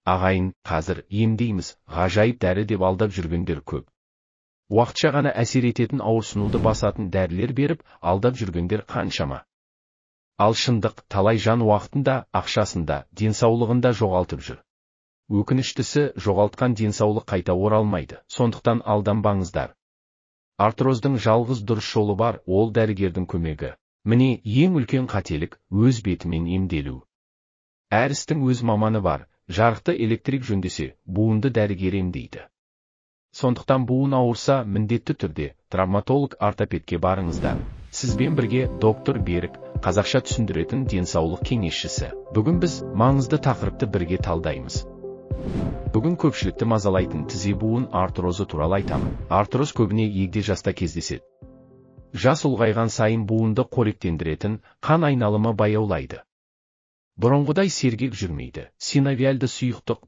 Ағайын, қазір емдейміз, ғажайып дәрі деп алдап жүргендер көп. Уақытша ғана әсер ететін ауырсынуды басатын дәрілер беріп, алдап жүргендер қаншама. Ал шындық, талай жан уақытында, ақшасында, денсаулығында жоғалтып жүр. Өкініштісі, жоғалтқан денсаулық қайта оралмайды, сондықтан алданбаңыздар. Артроздың жалғыз дұрыс жолы бар, ол дәрігердің көмегі. Міне, ең үлкен қателік, өз бетімен емделу. Әр істің өз маманы бар, жарықты электрик жөндесе, буынды дәрігер емдейді. Сондықтан буын ауырса, міндетті түрде травматолог-ортопедке барыңыздар. Сізбен бірге доктор Берік, қазақша түсіндіретін денсаулық кеңесшісі. Бүгін біз маңызды тақырыпты бірге талдаймыз. Бүгін көпшілікті мазалайтын тізе буын артрозы туралы айтамын. Артроз көбіне егде жаста кездеседі. Жас ұлғайған сайын буынды қоректендіретін қан айналымы баяулайды. Бұрынғыдай сергек жүрмейді. Синовиальды сұйықтық